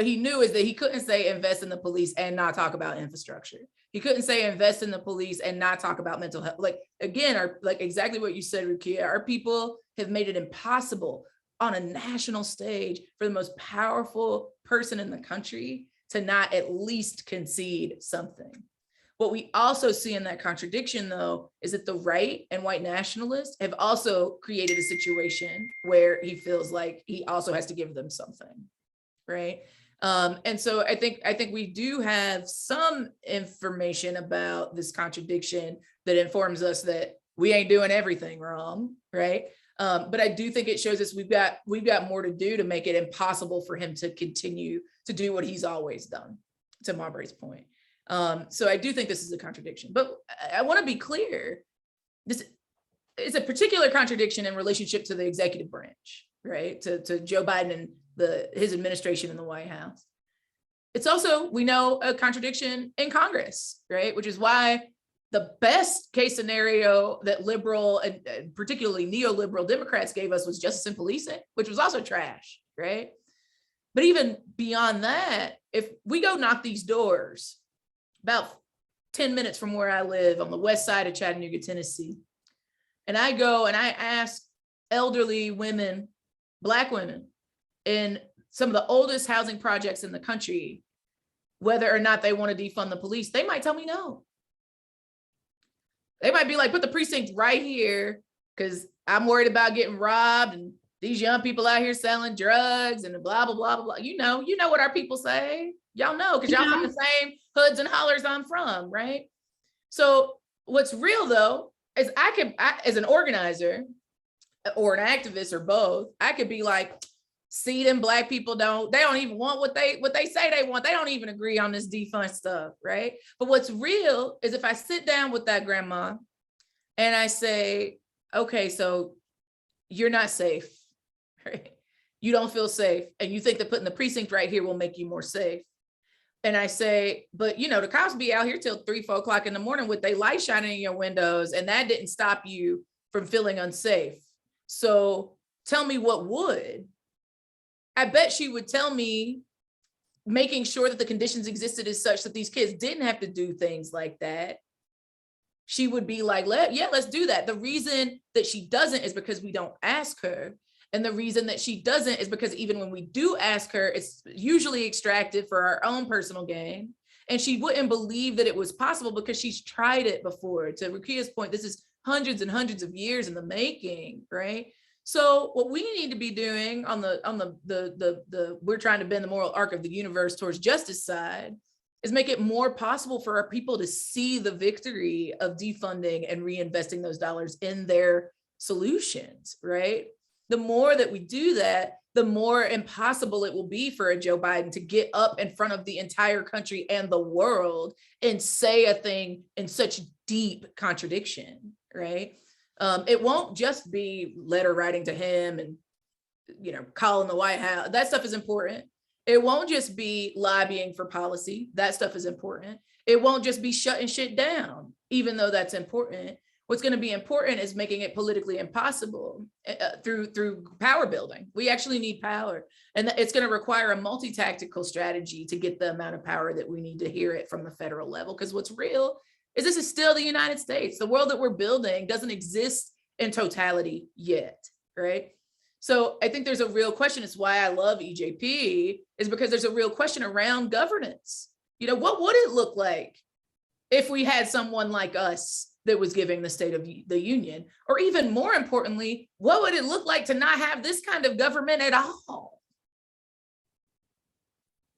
he knew is that he couldn't say invest in the police and not talk about infrastructure. He couldn't say invest in the police and not talk about mental health. Exactly what you said, Rukia, our people have made it impossible on a national stage for the most powerful person in the country to not at least concede something. What we also see in that contradiction, though, is that the right and white nationalists have also created a situation where he feels like he also has to give them something, right? And so I think we do have some information about this contradiction that informs us that we ain't doing everything wrong, right? But I do think it shows us we've got more to do to make it impossible for him to continue to do what he's always done, to Marbre's point. So I do think this is a contradiction, but I want to be clear. This is a particular contradiction in relationship to the executive branch, right? To Joe Biden and his administration in the White House. It's also, we know, a contradiction in Congress, right? Which is why the best case scenario that liberal and particularly neoliberal Democrats gave us was justice and policing, which was also trash, right? But even beyond that, if we go knock these doors, about 10 minutes from where I live on the west side of Chattanooga, Tennessee. And I go and I ask elderly women, Black women, in some of the oldest housing projects in the country, whether or not they want to defund the police. They might tell me no. They might be like, put the precinct right here because I'm worried about getting robbed and these young people out here selling drugs and blah, blah, blah, blah, blah. You know what our people say. Y'all know, because y'all from the same hoods and hollers I'm from, right? So what's real though, is I as an organizer or an activist or both, I could be like, see, them Black people they don't even want what they say they want. They don't even agree on this defund stuff, right? But what's real is if I sit down with that grandma and I say, okay, so you're not safe, right? You don't feel safe. And you think that putting the precinct right here will make you more safe. And I say, but the cops be out here till 3, 4 o'clock in the morning with their light shining in your windows, and that didn't stop you from feeling unsafe. So tell me what would. I bet she would tell me making sure that the conditions existed as such that these kids didn't have to do things like that. She would be like, let's do that. The reason that she doesn't is because we don't ask her. And the reason that she doesn't is because even when we do ask her, it's usually extracted for our own personal gain. And she wouldn't believe that it was possible because she's tried it before. To Rukia's point, this is hundreds and hundreds of years in the making, right? So what we need to be doing on the we're trying to bend the moral arc of the universe towards justice side is make it more possible for our people to see the victory of defunding and reinvesting those dollars in their solutions, right? The more that we do that, the more impossible it will be for a Joe Biden to get up in front of the entire country and the world and say a thing in such deep contradiction, right? It won't just be letter writing to him and, calling the White House. That stuff is important. It won't just be lobbying for policy. That stuff is important. It won't just be shutting shit down, even though that's important. What's going to be important is making it politically impossible through power building. We actually need power. And it's going to require a multi-tactical strategy to get the amount of power that we need to hear it from the federal level. Because what's real is this is still the United States. The world that we're building doesn't exist in totality yet, right? So I think there's a real question. It's why I love EJP, is because there's a real question around governance. What would it look like if we had someone like us that was giving the State of the Union? Or even more importantly, what would it look like to not have this kind of government at all?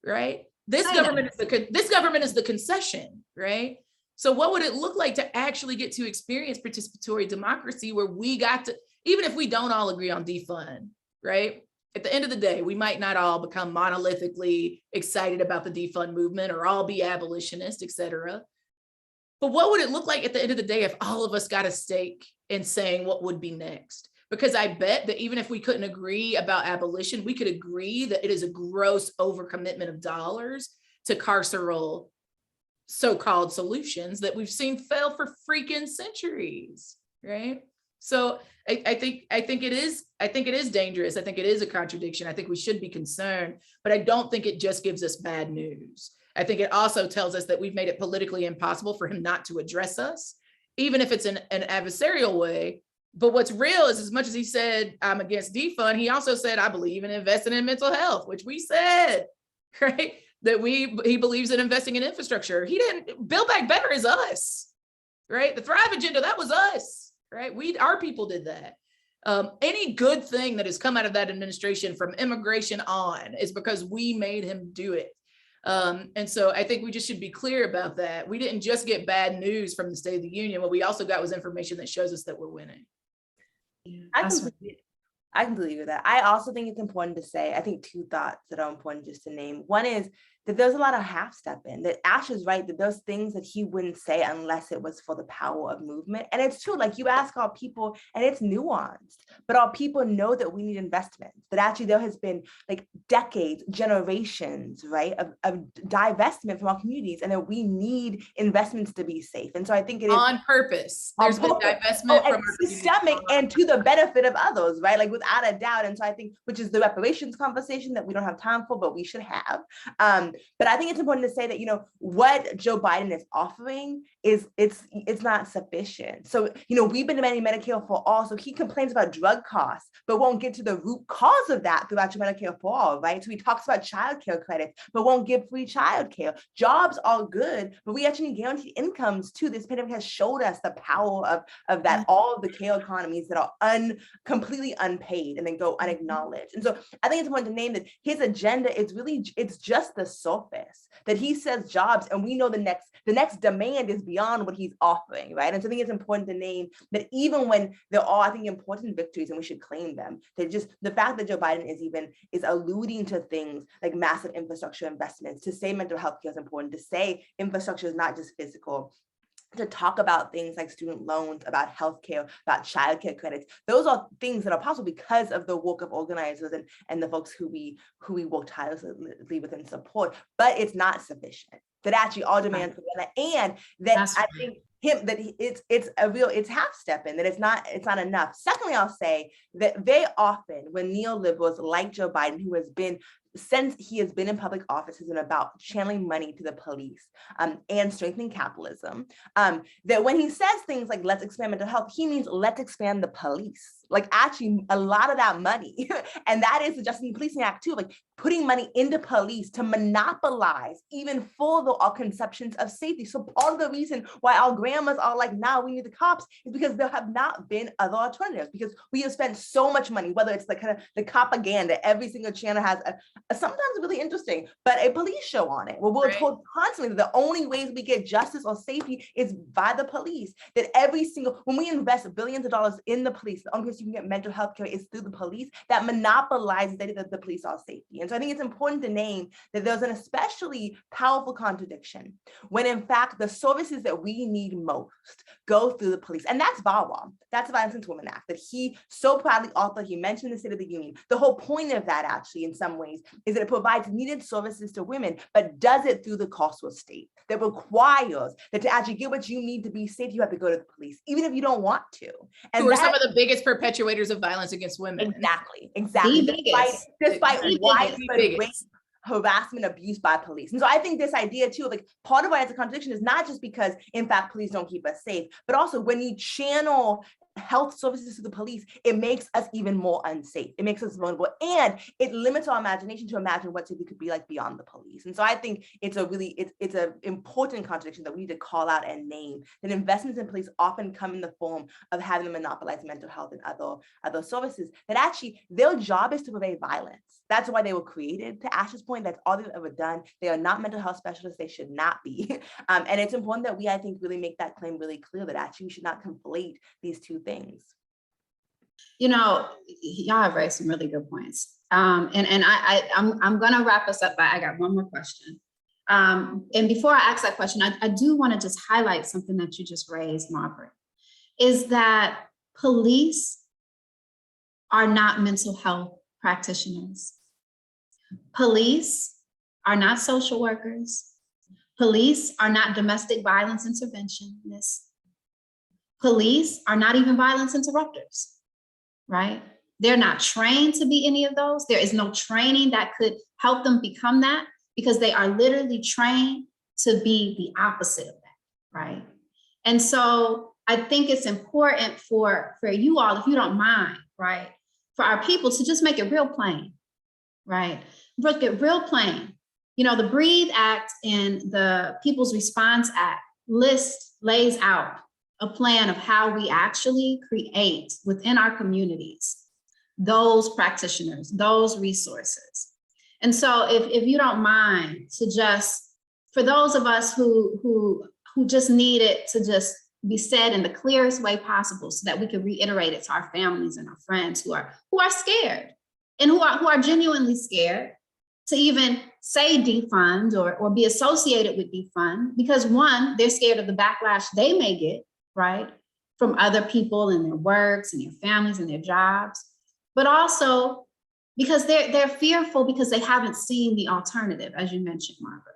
Right? This government is the concession, right? So what would it look like to actually get to experience participatory democracy where we got to, even if we don't all agree on defund, right? At the end of the day, we might not all become monolithically excited about the defund movement or all be abolitionists, et cetera. But what would it look like at the end of the day if all of us got a stake in saying what would be next? Because I bet that even if we couldn't agree about abolition, we could agree that it is a gross overcommitment of dollars to carceral so-called solutions that we've seen fail for freaking centuries, right? So I think it is dangerous. I think it is a contradiction. I think we should be concerned, but I don't think it just gives us bad news. I think it also tells us that we've made it politically impossible for him not to address us, even if it's in an adversarial way. But what's real is, as much as he said, I'm against defund, he also said, I believe in investing in mental health, which we said, right? That he believes in investing in infrastructure. He didn't, Build Back Better is us, right? The Thrive Agenda, that was us, right? Our people did that. Any good thing that has come out of that administration from immigration on is because we made him do it. And so I think we just should be clear about that. We didn't just get bad news from the State of the Union. What we also got was information that shows us that we're winning. I completely agree with that. I also think it's important to say, I think 2 thoughts that are important just to name. One is that there's a lot of half-stepping, that Ash is right, that there's things that he wouldn't say unless it was for the power of movement. And it's true, like you ask our people, and it's nuanced, but our people know that we need investments, that actually there has been like decades, generations, right, of divestment from our communities, and that we need investments to be safe. And so I think it is on purpose. There's been divestment from our systemic and to the benefit of others, right? Like without a doubt. And so I think, which is the reparations conversation that we don't have time for, but we should have. But I think it's important to say that, what Joe Biden is offering is it's not sufficient. So, we've been demanding Medicare for all. So he complains about drug costs, but won't get to the root cause of that through actual Medicare for all, right? So he talks about childcare credits, but won't give free childcare. Jobs are good, but we actually need guaranteed incomes too. This pandemic has showed us the power of that, all of the care economies that are completely unpaid and then go unacknowledged. And so I think it's important to name that his agenda is really, it's just the surface, that he says jobs and we know the next demand is beyond what he's offering, right? And so I think it's important to name that even when there are, I think, important victories and we should claim them, that just the fact that Joe Biden is alluding to things like massive infrastructure investments, to say mental health care is important, to say infrastructure is not just physical, to talk about things like student loans, about healthcare, about childcare credits. Those are things that are possible because of the work of organizers and the folks who we work tirelessly with and support, but it's not sufficient. That actually all demands together, and that That's I think it's half stepping, that it's not enough. Secondly, I'll say that very often when neoliberals like Joe Biden, who has been, since he has been in public office, has been about channeling money to the police and strengthening capitalism, that when he says things like let's expand mental health, he means let's expand the police. Like actually a lot of that money, and that is the Justice and Policing Act too, like putting money into police to monopolize even further our conceptions of safety. So part of the reason why our grandmas are like, now we need the cops, is because there have not been other alternatives, because we have spent so much money, whether it's the kind of the propaganda, every single channel has a sometimes really interesting, but a police show on it, where we're told constantly that the only ways we get justice or safety is by the police, that when we invest billions of dollars in the police, the only place you can get mental health care is through the police, that monopolizes the police are safety. And so I think it's important to name that there's an especially powerful contradiction when in fact the services that we need most go through the police. And that's VAWA, that's the Violence Against Women Act, that he so proudly authored. He mentioned the State of the Union. The whole point of that actually in some ways is that it provides needed services to women, but does it through the carceral state, that requires that to actually get what you need to be safe, you have to go to the police, even if you don't want to. And who are some of the biggest perpetuators of violence against women. Exactly. Despite widespread rape, harassment, abuse by police. And so I think this idea too, like part of why it's a contradiction is not just because in fact police don't keep us safe, but also when you channel health services to the police, it makes us even more unsafe. It makes us vulnerable, and it limits our imagination to imagine what safety could be like beyond the police. And so I think it's an important contradiction that we need to call out and name, that investments in police often come in the form of having them monopolize mental health and other services, that actually their job is to prevent violence. That's why they were created. To Ash's point, that's all they've ever done. They are not mental health specialists. They should not be. And it's important that we, I think, really make that claim really clear, that actually we should not conflate these two things. You know, y'all have raised some really good points. I'm going to wrap us up, but I got one more question. And before I ask that question, I do want to just highlight something that you just raised, Marbre, is that police are not mental health practitioners. Police are not social workers. Police are not domestic violence interventionists. Police are not even violence interrupters, right? They're not trained to be any of those. There is no training that could help them become that, because they are literally trained to be the opposite of that, right? And so I think it's important for you all, if you don't mind, right, for our people to just make it real plain, right? Make it real plain. You know, the BREATHE Act and the People's Response Act lays out a plan of how we actually create within our communities those practitioners, those resources. And so if you don't mind to just, for those of us who just need it to just be said in the clearest way possible so that we can reiterate it to our families and our friends who are scared and who are genuinely scared to even say defund or be associated with defund, because one, they're scared of the backlash they may get, right, from other people and their works and their families and their jobs, but also because they're fearful because they haven't seen the alternative, as you mentioned, Margaret.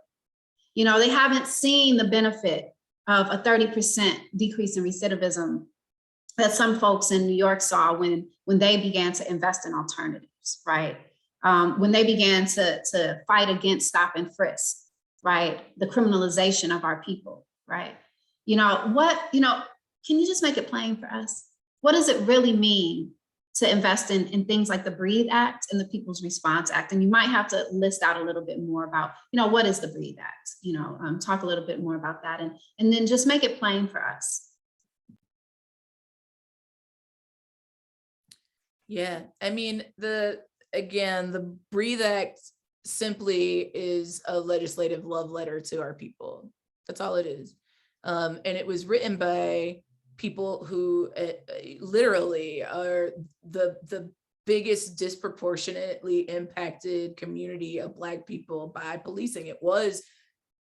You know, they haven't seen the benefit of a 30% decrease in recidivism that some folks in New York saw when they began to invest in alternatives, right? When they began to fight against stop and frisk, right? The criminalization of our people, right? Can you just make it plain for us? What does it really mean to invest in things like the BREATHE Act and the People's Response Act? And you might have to list out a little bit more about, what is the BREATHE Act? Talk a little bit more about that, and then just make it plain for us. Yeah, I mean, the BREATHE Act simply is a legislative love letter to our people. That's all it is. And it was written by people who literally are the biggest disproportionately impacted community of Black people by policing. It was,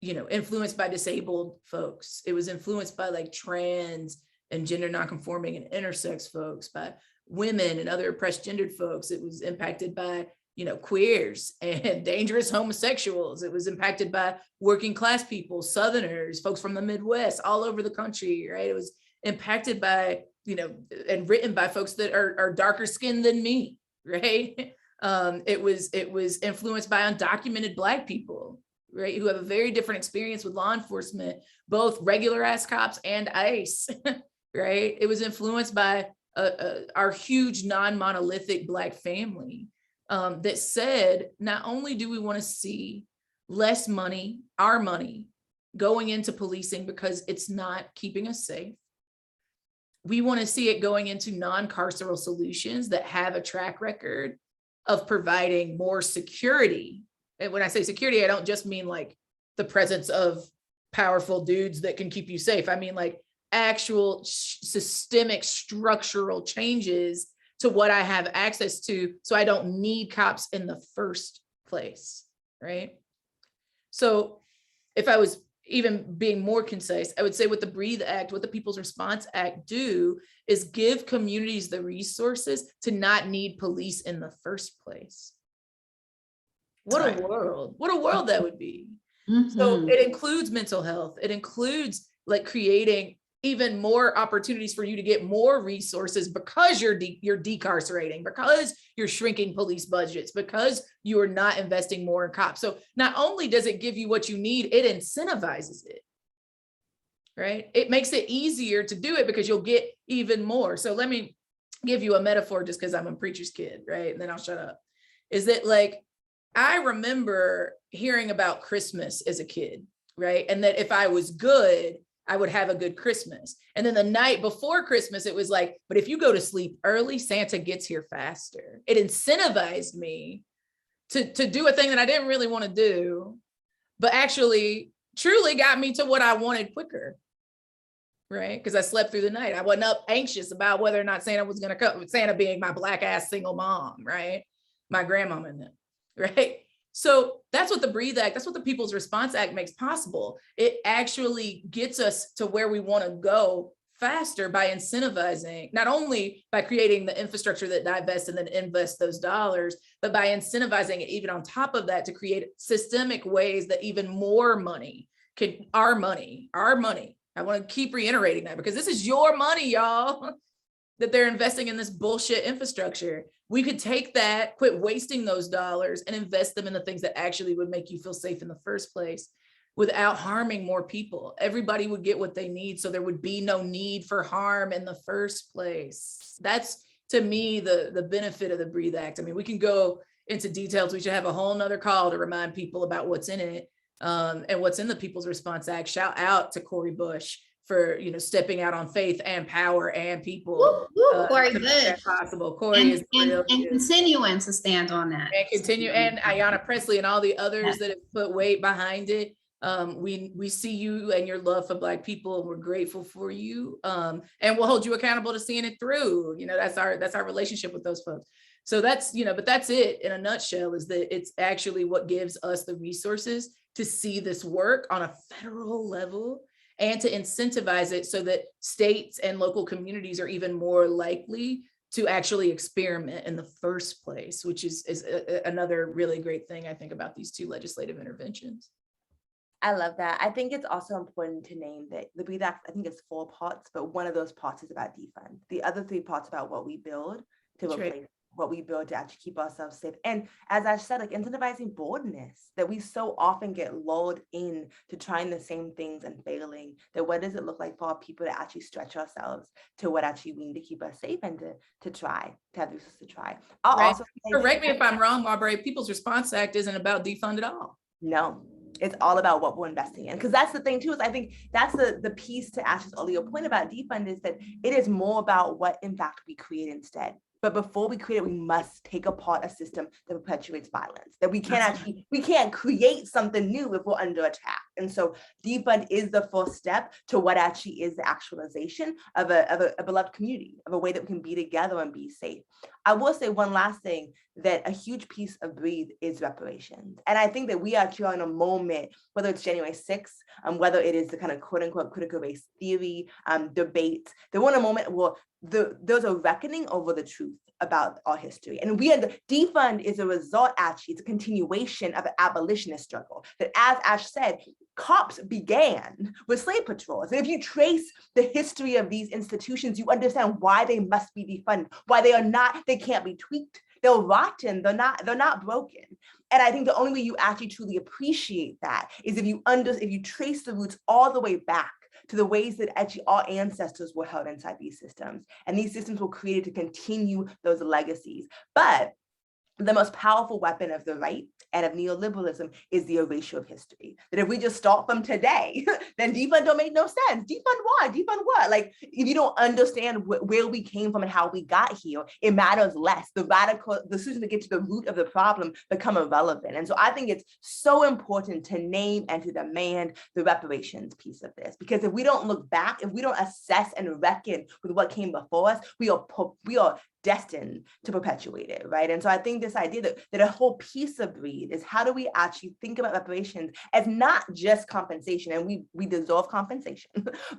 influenced by disabled folks. It was influenced by like trans and gender nonconforming and intersex folks, by women and other oppressed gendered folks. It was impacted by queers and dangerous homosexuals. It was impacted by working class people, Southerners, folks from the Midwest, all over the country, right? It was impacted by, and written by folks that are darker skinned than me, right? It was influenced by undocumented Black people, right? Who have a very different experience with law enforcement, both regular ass cops and ICE, right? It was influenced by our huge non-monolithic Black family. That said, not only do we want to see less money, our money, going into policing because it's not keeping us safe, we want to see it going into non-carceral solutions that have a track record of providing more security. And when I say security, I don't just mean like the presence of powerful dudes that can keep you safe. I mean like actual systemic structural changes to what I have access to, so I don't need cops in the first place, right? So if I was even being more concise, I would say what the BREATHE Act, what the People's Response Act do is give communities the resources to not need police in the first place. What a world that would be. So it includes mental health. It includes like creating even more opportunities for you to get more resources because you're decarcerating, because you're shrinking police budgets, because you are not investing more in cops. So not only does it give you what you need, it incentivizes it, right? It makes it easier to do it because you'll get even more. So let me give you a metaphor just because I'm a preacher's kid, right? And then I'll shut up. Is that like, I remember hearing about Christmas as a kid, right? And that if I was good, I would have a good Christmas. And then the night before Christmas, it was like, but if you go to sleep early, Santa gets here faster. It incentivized me to do a thing that I didn't really want to do, but actually truly got me to what I wanted quicker, right? Because I slept through the night. I wasn't up anxious about whether or not Santa was going to come, Santa being my Black ass single mom, right? My grandmama and them, right? So that's what the BREATHE Act, that's what the People's Response Act makes possible. It actually gets us to where we want to go faster by incentivizing, not only by creating the infrastructure that divests and then invest those dollars, but by incentivizing it even on top of that to create systemic ways that even more money can, our money. I want to keep reiterating that because this is your money, y'all, that they're investing in this bullshit infrastructure. We could take that, quit wasting those dollars and invest them in the things that actually would make you feel safe in the first place without harming more people. Everybody would get what they need, so there would be no need for harm in the first place. That's, to me, the benefit of the BREATHE Act. I mean, we can go into details. We should have a whole nother call to remind people about what's in it and what's in the People's Response Act. Shout out to Cori Bush for stepping out on faith and power and people. Cori Bush. Possible. Cori is real. And continuing to stand on that. And continue, and Ayanna Pressley and all the others that have put weight behind it. We see you and your love for Black people, and we're grateful for you. And we'll hold you accountable to seeing it through. That's our relationship with those folks. So that's, but that's it in a nutshell, is that it's actually what gives us the resources to see this work on a federal level and to incentivize it so that states and local communities are even more likely to actually experiment in the first place, which is another really great thing I think about these two legislative interventions. I love that. I think it's also important to name that the BREATHE Act, I think it's 4 parts, but one of those parts is about defund. The other 3 parts about what we build to replace what we build to actually keep ourselves safe. And as I said, like incentivizing boldness, that we so often get lulled in to trying the same things and failing, that what does it look like for our people to actually stretch ourselves to what actually we need to keep us safe and to try, to have the resources to try. I'll also correct me if I'm wrong, Marbre, People's Response Act isn't about defund at all. No. It's all about what we're investing in. Because that's the thing too, is I think that's the piece to Ash's earlier point about defund, is that it is more about what in fact we create instead. But before we create it, we must take apart a system that perpetuates violence, that we can't create something new if we're under attack. And so Defund is the first step to what actually is the actualization of a beloved community, of a way that we can be together and be safe. I will say one last thing, that a huge piece of Breathe is reparations. And I think that we are actually in a moment, whether it's January 6th, whether it is the kind of quote unquote critical race theory debate, that we're in a moment where there's a reckoning over the truth about our history. And Defund is a result, actually, it's a continuation of an abolitionist struggle that, as Ash said, cops began with slave patrols. And if you trace the history of these institutions, you understand why they must be defunded, why they can't be tweaked. They're rotten, they're not broken. And I think the only way you actually truly appreciate that is if you trace the roots all the way back to the ways that actually our ancestors were held inside these systems. And these systems were created to continue those legacies. But the most powerful weapon of the right and of neoliberalism is the erasure of history. That if we just start from today, then defund don't make no sense. Defund why? Defund what? Like, if you don't understand where we came from and how we got here, it matters less. The decisions to get to the root of the problem become irrelevant. And so I think it's so important to name and to demand the reparations piece of this, because if we don't look back, if we don't assess and reckon with what came before us, we are destined to perpetuate it, right? And so I think this idea that a whole piece of Breathe is, how do we actually think about reparations as not just compensation, and we deserve compensation,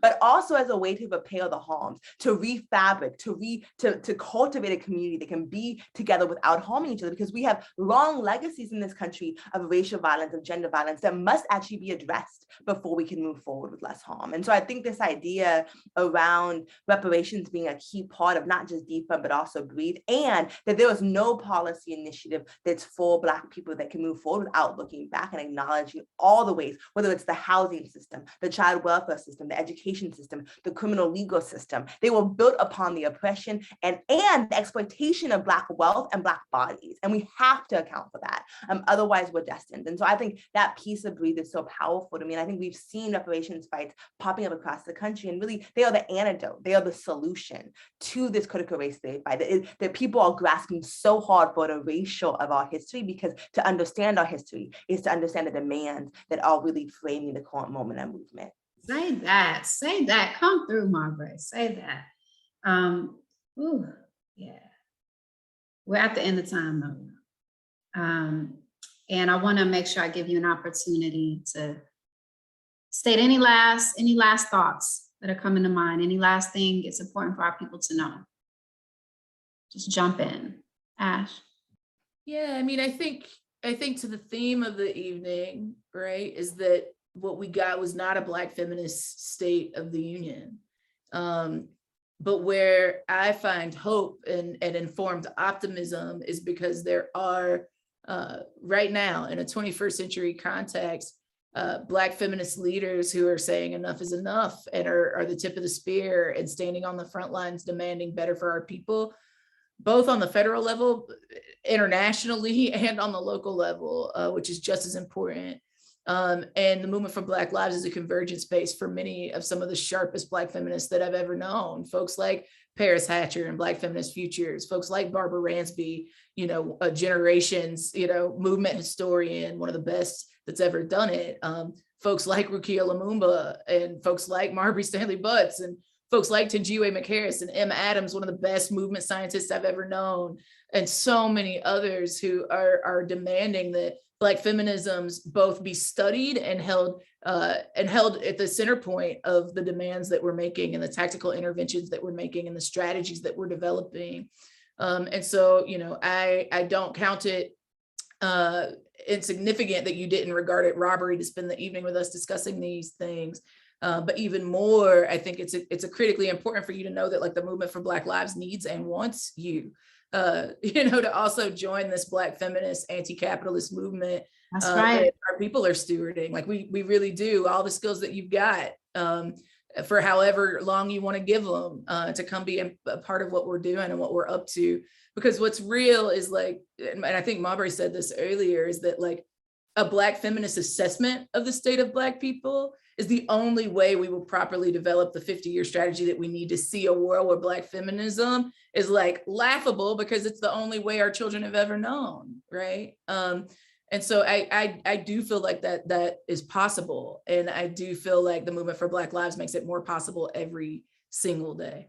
but also as a way to repair the harms, to refabric, to cultivate a community that can be together without harming each other, because we have long legacies in this country of racial violence, of gender violence, that must actually be addressed before we can move forward with less harm. And so I think this idea around reparations being a key part of not just Defund, but also Breathe, and that there was no policy initiative that's for Black people that can move forward without looking back and acknowledging all the ways, whether it's the housing system, the child welfare system, the education system, the criminal legal system. They were built upon the oppression and the exploitation of Black wealth and Black bodies. And we have to account for that. Otherwise, we're destined. And so I think that piece of Breathe is so powerful to me. And I think we've seen reparations fights popping up across the country. And really, they are the antidote. They are the solution to this critical race theory fight. That people are grasping so hard for the erasure of our history, because to understand our history is to understand the demands that are really framing the current moment and movement. Say that, come through, Marbre, say that. Ooh, yeah. We're at the end of time though. And I wanna make sure I give you an opportunity to state any last thoughts that are coming to mind, any last thing it's important for our people to know. Just jump in. Ash. Yeah, I mean, I think to the theme of the evening, right, is that what we got was not a Black feminist state of the union. But where I find hope and informed optimism is because there are, right now in a 21st century context, Black feminist leaders who are saying enough is enough and are the tip of the spear and standing on the front lines demanding better for our people, both on the federal level, internationally, and on the local level, which is just as important. And the movement for Black Lives is a convergence space for many of some of the sharpest Black feminists that I've ever known. Folks like Paris Hatcher and Black Feminist Futures, folks like Barbara Ransby, a generation's, movement historian, one of the best that's ever done it. Folks like Rukia Lumumba and folks like Marbre Stahly-Butts and folks like Tenjiwe McHarris and M. Adams, one of the best movement scientists I've ever known, and so many others who are demanding that Black feminisms both be studied and held at the center point of the demands that we're making and the tactical interventions that we're making and the strategies that we're developing. And so, I don't count it insignificant that you didn't regard it robbery to spend the evening with us discussing these things. But even more, I think it's a critically important for you to know that, like, the movement for Black Lives needs and wants you, to also join this Black feminist anti-capitalist movement. That's right. That our people are stewarding. Like, we really do. All the skills that you've got, for however long you want to give them, to come be a part of what we're doing and what we're up to. Because what's real is, like, and I think Marbre said this earlier, is that, like, a Black feminist assessment of the state of Black people is the only way we will properly develop the 50-year strategy that we need to see a world where Black feminism is like laughable, because it's the only way our children have ever known, right? And so I do feel like that is possible. And I do feel like the movement for Black lives makes it more possible every single day.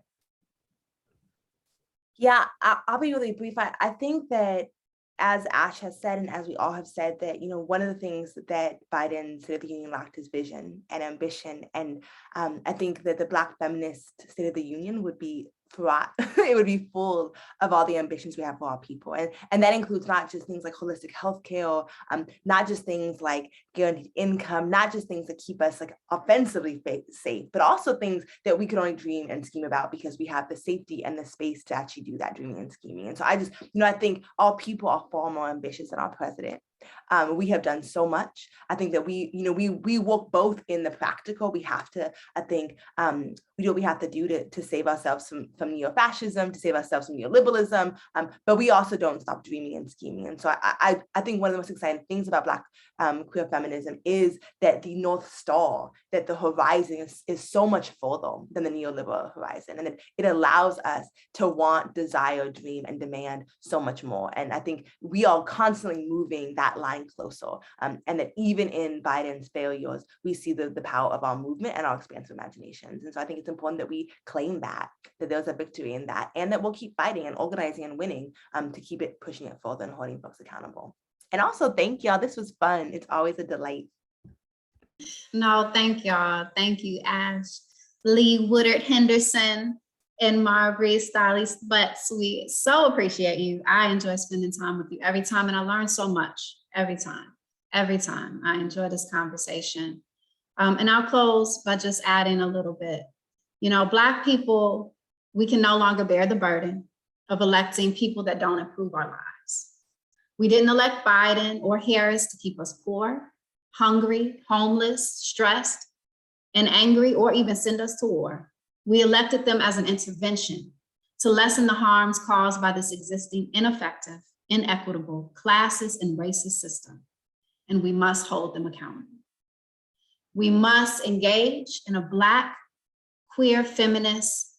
Yeah, I'll be really brief. I think that, as Ash has said, and as we all have said, that, you know, one of the things that Biden's State of the Union lacked is vision and ambition. And I think that the Black feminist State of the Union would be fraught. It would be full of all the ambitions we have for our people. And that includes not just things like holistic healthcare, or not just things like guaranteed income, not just things that keep us like offensively safe, but also things that we could only dream and scheme about because we have the safety and the space to actually do that dreaming and scheming. And so I just, you know, I think our people are far more ambitious than our president. We have done so much. I think that we work both in the practical. We have to, I think, we do what we have to do to save ourselves from neo-fascism, to save ourselves from neoliberalism, but we also don't stop dreaming and scheming. And so I think one of the most exciting things about Black queer feminism is that the North Star, that the horizon is so much further than the neoliberal horizon. And it allows us to want, desire, dream, and demand so much more. And I think we are constantly moving that line closer. And that even in Biden's failures, we see the power of our movement and our expansive imaginations. And so I think it's important that we claim that there's a victory in that, and that we'll keep fighting and organizing and winning to keep it, pushing it further and holding folks accountable. And also, thank y'all. This was fun. It's always a delight. No, thank y'all. Thank you, Ash, Lee, Woodard Henderson, and Marbre Stahly-Butts. We so appreciate you. I enjoy spending time with you every time, and I learn so much every time. Every time I enjoy this conversation. And I'll close by just adding a little bit. You know, Black people, we can no longer bear the burden of electing people that don't improve our lives. We didn't elect Biden or Harris to keep us poor, hungry, homeless, stressed, and angry, or even send us to war. We elected them as an intervention to lessen the harms caused by this existing ineffective, inequitable, classist, and racist system. And we must hold them accountable. We must engage in a Black, queer, feminist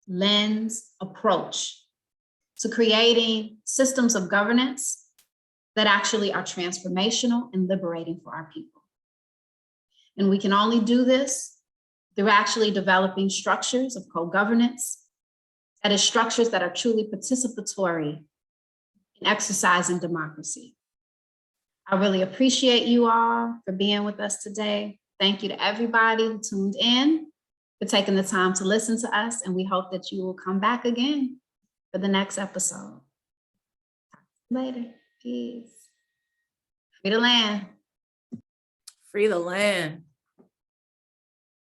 lens approach to creating systems of governance that actually are transformational and liberating for our people. And we can only do this through actually developing structures of co-governance, that is, structures that are truly participatory in exercising democracy. I really appreciate you all for being with us today. Thank you to everybody who tuned in, for taking the time to listen to us, and we hope that you will come back again for the next episode. Later. Peace. Free the land. Free the land.